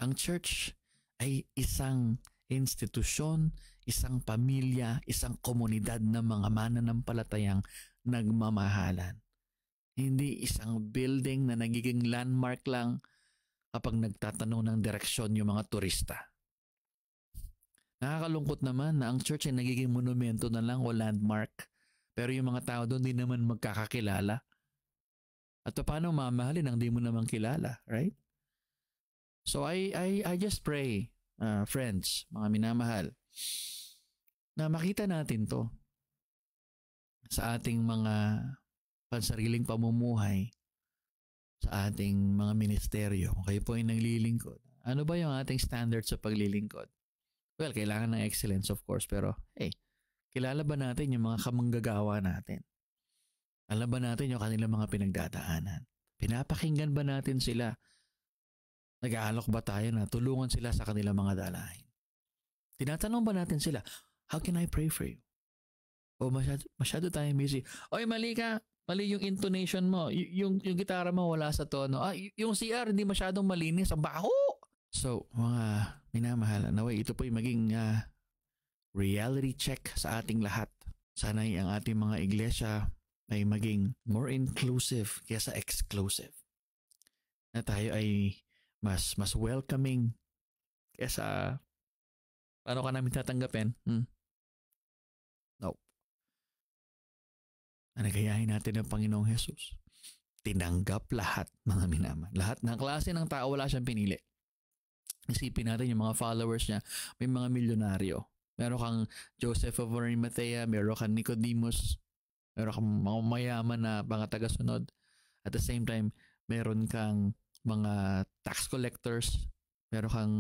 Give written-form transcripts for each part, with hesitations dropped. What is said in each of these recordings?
Ang church ay isang institusyon, isang pamilya, isang komunidad ng mga mananampalatayang nagmamahalan. Hindi isang building na nagiging landmark lang kapag nagtatanong ng direksyon yung mga turista. Nakakalungkot naman na ang church ay nagiging monumento na lang o landmark, pero yung mga tao doon di naman magkakakilala. At paano mamahalin ang di mo naman kilala, right? So I just pray, friends, mga minamahal, na makita natin to sa ating mga pansariling pamumuhay, sa ating mga ministeryo. Kung kayo po ay naglilingkod, ano ba yung ating standards sa paglilingkod? Well, kailangan ng excellence of course, pero hey, kilala ba natin yung mga kamanggagawa natin? Alam ba natin yung kanilang mga pinagdadaanan? Pinapakinggan ba natin sila? Nag-aalok ba tayo na tulungan sila sa kanilang mga dalahin? Tinatanong ba natin sila, how can I pray for you? O masyado tayong busy. Oy, mali ka. Mali yung intonation mo. Yung gitara mo wala sa tono. Yung CR hindi masyadong malinis. Ang baho! So, mga minamahal, naway ito po yung maging reality check sa ating lahat. Sana'y ang ating mga iglesia ay maging more inclusive kaysa exclusive. Na tayo ay mas welcoming kaysa paano ka namin tatanggapin? No. Nagayahin natin ang Panginoong Jesus. Tinanggap lahat, mga minama. Lahat ng klase ng tao, wala siyang pinili. Isipin natin yung mga followers niya, may mga milyonaryo. Meron kang Joseph of Arimathea, meron kang Nicodemus, meron kang mga mayaman na mga tagasunod. At the same time, meron kang mga tax collectors, meron kang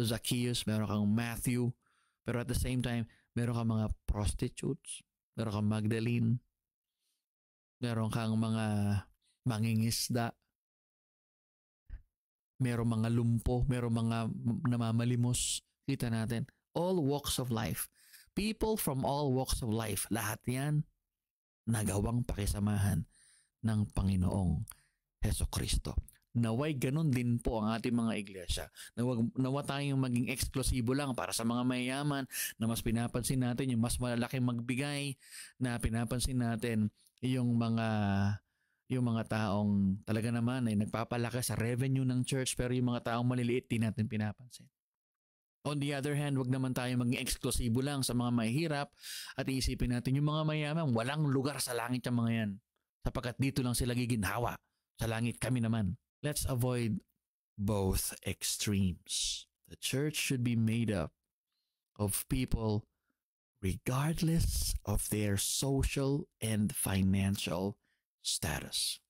Zacchaeus, meron kang Matthew, pero at the same time, meron kang mga prostitutes, meron kang Magdalene, meron kang mga mangingisda, meron mga lumpo, meron mga namamalimos. Kita natin, all walks of life. People from all walks of life. Lahat yan nagawang pakisamahan ng Panginoong Hesukristo. Naway ganun din po ang ating mga iglesia. Nawa tayong maging eksklusibo lang para sa mga mayayaman, na mas pinapansin natin yung mas malalaking magbigay, na pinapansin natin yung mga taong talaga naman ay nagpapalaki sa revenue ng church, pero yung mga taong maliliit di natin pinapansin. On the other hand, wag naman tayo maging eksklusibo lang sa mga mahihirap at iisipin natin yung mga mayaman, walang lugar sa langit yung mga yan. Sapagkat dito lang sila giginhawa. Sa langit kami naman. Let's avoid both extremes. The church should be made up of people regardless of their social and financial status.